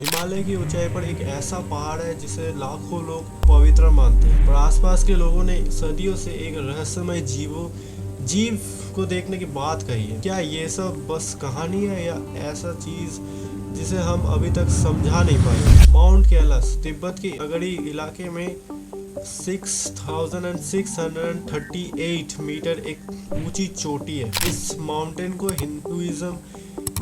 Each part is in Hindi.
हिमालय की ऊंचाई पर एक ऐसा पहाड़ है जिसे लाखों लोग पवित्र मानते हैं, पर आसपास के लोगों ने सदियों से एक रहस्यमय जीव को देखने की बात कही है। क्या ये सब बस कहानी है या ऐसा चीज जिसे हम अभी तक समझा नहीं पाए? माउंट कैलाश तिब्बत के अगड़ी इलाके में 6638 मीटर एक ऊंची चोटी है। इस माउंटेन को हिंदुइज्म,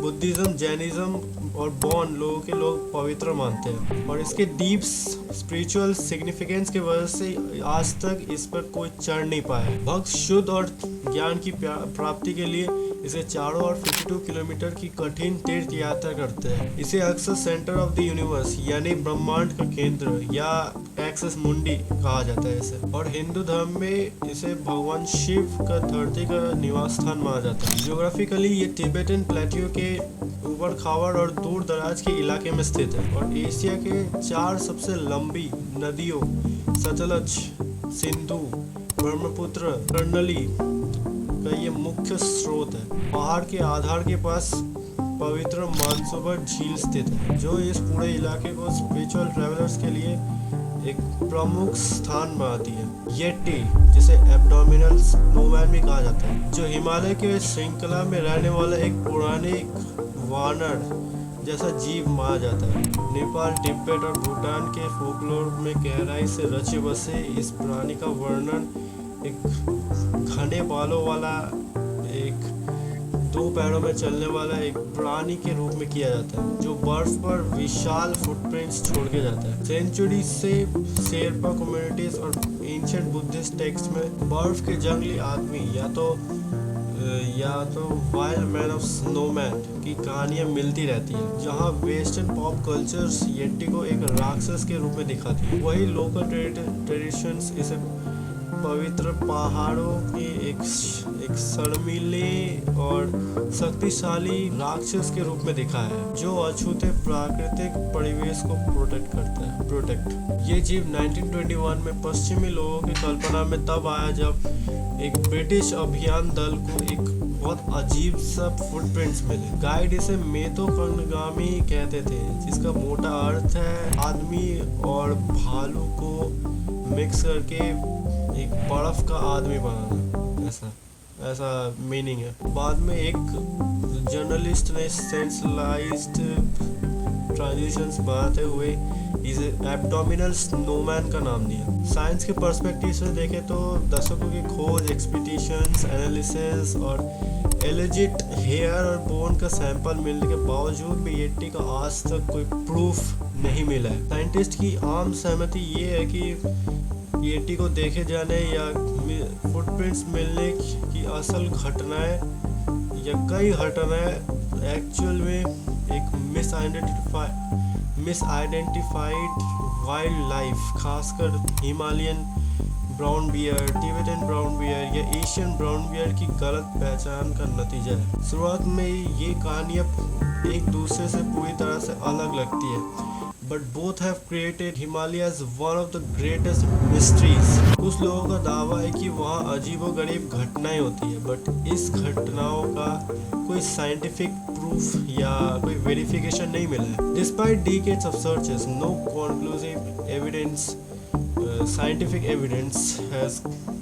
बुद्धिज्म, जैनिज्म और बौन लोगों के लोग पवित्र मानते हैं, और इसके डीप स्पिरिचुअल सिग्निफिकेंस की वजह से आज तक इस पर कोई चढ़ नहीं पाया। भक्त शुद्ध और ज्ञान की प्राप्ति के लिए इसे चारों ओर 52 किलोमीटर की कठिन तीर्थ यात्रा करते हैं। इसे अक्सर सेंटर ऑफ द यूनिवर्स यानी ब्रह्मांड का केंद्र या एक्सेस मुंडी कहा जाता है इसे, और हिंदू धर्म में इसे भगवान शिव का धरती का निवास स्थान माना जाता है। ज्योग्राफिकली ये तिब्बतन प्लेट्यू के ऊबड़ खाबड़ और दूर दराज के इलाके में स्थित है, और एशिया के 4 सबसे लंबी नदियों सतलज, सिंधु, ब्रह्मपुत्र, कर्नली का ये मुख्य स्रोत है। पहाड़ के आधार के पास पवित्र मानसरोवर झील स्थित है, जो इस पूरे इलाके को स्पिरिचुअल ट्रैवलर्स के लिए एक प्रमुख स्थान बनाती है। येटी, जिसे एब्डोमिनल स्नोमैन भी कहा जाता है, जो हिमालय के श्रृंखला में रहने वाला एक पौराणिक वानर जैसा जीव माना जाता है। नेपाल, तिब्बत और भूटान के फोकलोर में गहराई से रचे बसे इस प्राणी का वर्णन एक घने बालों वाला, एक 2 पैरों में चलने वाला एक प्राणी के रूप में किया जाता है, जो बर्फ पर विशाल फुटप्रिंट्स छोड़ के जाता है। सेंचुरी से शेरपा कम्युनिटीज और एंशिएंट बुद्धिस्ट टेक्स्ट में बर्फ के जंगली आदमी या तो वाइल्ड मैन ऑफ स्नोमैन की कहानियां मिलती रहती है, जहां वेस्टर्न पॉप कल्चर्स येटी को एक राक्षस के रूप में दिखाती है। वही लोकल ट्रेडिशंस इसे पवित्र पहाड़ों के एक शर्मीले और शक्तिशाली राक्षस के रूप में दिखाया है, जो अछूते प्राकृतिक परिवेश को प्रोटेक्ट। ये जीव 1921 में पश्चिमी लोगों की कल्पना में तब आया जब एक ब्रिटिश अभियान दल को एक बहुत अजीब सा फुटप्रिंट्स मिले। गाइड इसे मेतो कर्णगामी कहते थे, जिसका मोटा अर्थ है आदमी और भालू को मिक्स करके एक बर्फ का आदमी बनाना, ऐसा मीनिंग है। बाद में एक जर्नलिस्ट ने सेंसलाइज्ड ट्रांजिशंस बनाते हुए इसे एब्डोमिनल स्नोमैन का नाम दिया। साइंस के पर्सपेक्टिव से देखें तो दशकों की खोज, एक्सपीडिशंस, एनालिसिस और एलिजिट हेयर और बोन का सैंपल मिलने के बावजूद भी येटी का आज तक कोई प्रूफ नहीं मिला है। साइंटिस्ट की आम सहमति ये है कि येटी को देखे जाने या फुटप्रिंट्स मिलने की असल घटनाएं या कई घटनाएं एक्चुअल में एक मिसआइडेंटिफाइड वाइल्ड लाइफ, खासकर Himalayan brown bear, Tibetan brown bear या एशियन ब्राउन बियर की गलत पहचान का नतीजा है। शुरुआत में ये कहानियां एक दूसरे से पूरी तरह से अलग लगती है, but both have created Himalaya as one of the greatest mysteries। कुछ लोगों का दावा है कि वहाँ अजीबोगरीब घटनाएं होती है, बट इस घटनाओं का कोई साइंटिफिक प्रूफ या कोई वेरिफिकेशन नहीं मिला है। Despite decades of searches, no conclusive evidence, scientific evidence has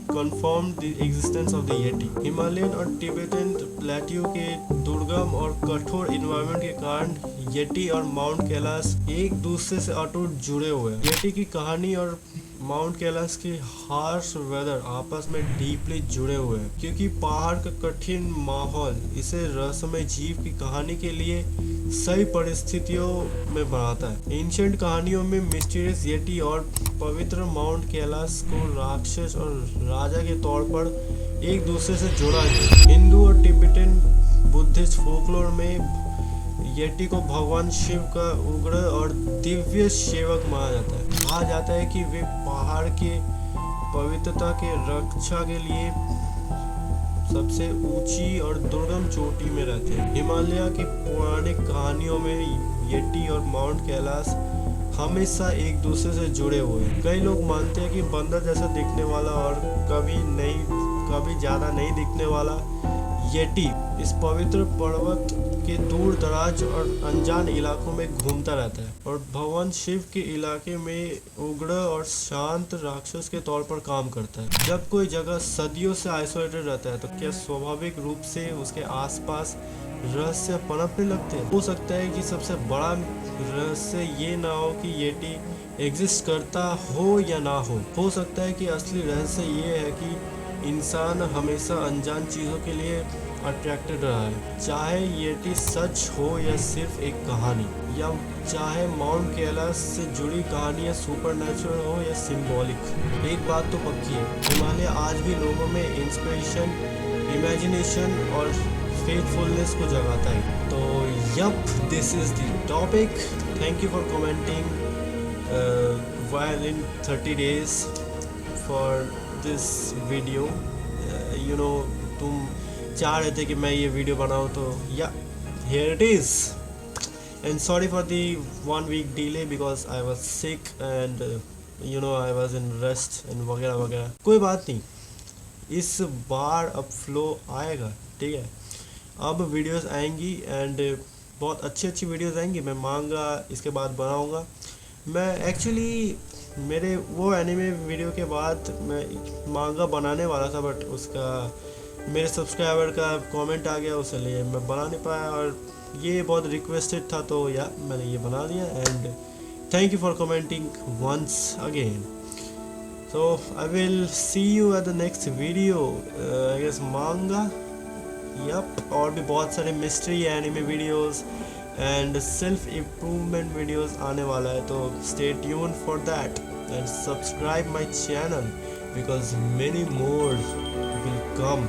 confirmed the existence of the Yeti। Himalayan और तिब्बतन प्लेट्यू के दुर्गम और कठोर इन्वायरमेंट के कारण येटी और माउंट कैलाश एक दूसरे से अटूट जुड़े हुए हैं। येटी की कहानी और माउंट कैलाश की हार्श वेदर आपस में डीपली जुड़े हुए हैं, क्योंकि पहाड़ का कठिन माहौल इसे रहस्यमय जीव की कहानी के लिए सही परिस्थितियों में बनाता है। एंशिएंट कहानियों में मिस्टीरियस येटी और पवित्र माउंट कैलाश को राक्षस और राजा के तौर पर एक दूसरे से जोड़ा गया। हिंदू और तिब्बतन बुद्धिस्ट फोकलोर में येटी को भगवान शिव का उग्र और दिव्य सेवक माना जाता है। कहा जाता है कि वे पहाड़ के पवित्रता के रक्षा के लिए सबसे ऊंची और दुर्गम चोटी में रहते हैं। हिमालय की पौराणिक कहानियों में येटी और माउंट कैलाश हमेशा एक दूसरे से जुड़े हुए हैं। कई लोग मानते हैं कि बंदर जैसा दिखने वाला और कभी ज़्यादा नहीं दिखने वाला येटी इस पवित्र पर्वत के दूर दराज और अनजान इलाकों में घूमता रहता है और भगवान शिव के इलाके में उग्र और शांत राक्षस के तौर पर काम करता है। जब कोई जगह सदियों से आइसोलेटेड रहता है तो क्या स्वाभाविक रूप से उसके आसपास रहस्य पनपने लगते हैं। हो सकता है कि सबसे बड़ा रहस्य ये ना हो कि येटी एग्जिस्ट करता हो या ना हो सकता है कि असली रहस्य ये है कि इंसान हमेशा अनजान चीज़ों के लिए अट्रैक्टेड रहा है, चाहे येटी सच हो या सिर्फ एक कहानी, या चाहे माउंट कैलाश से जुड़ी कहानी या सुपरनैचुरल हो या सिंबॉलिक। एक बात तो पक्की है, हिमालय आज भी लोगों में इंस्पिरेशन, इमेजिनेशन और फेथफुलनेस को जगाता है। तो yup, this is the topic. Thank you for commenting while in 30 days for this video. तुम चाह रहे थे कि मैं ये वीडियो बनाऊँ, तो या here it is. And sorry for the 1 week delay because I was sick and I was in rest and वगैरह वगैरह। कोई बात नहीं, इस बार अब फ्लो आएगा, ठीक है। अब वीडियोस आएंगी एंड बहुत अच्छी वीडियोस आएंगी। मैं मांगा इसके बाद बनाऊंगा। मैं एक्चुअली मेरे वो एनिमे वीडियो के बाद मैं मांगा बनाने वाला था, बट उसका मेरे सब्सक्राइबर का कमेंट आ गया, उसके लिए मैं बना नहीं पाया और ये बहुत रिक्वेस्टेड था, तो या मैंने ये बना दिया। And thank you for commenting once again. So I will see you at the next video. I guess manga, yup, और भी बहुत सारे mystery anime videos and self improvement videos आने वाला है, तो stay tune for that and subscribe my channel because many more will come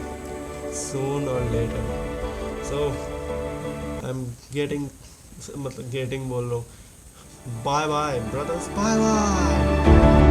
soon or later. So I am getting बोल रहा हूँ। Bye bye brothers, bye bye.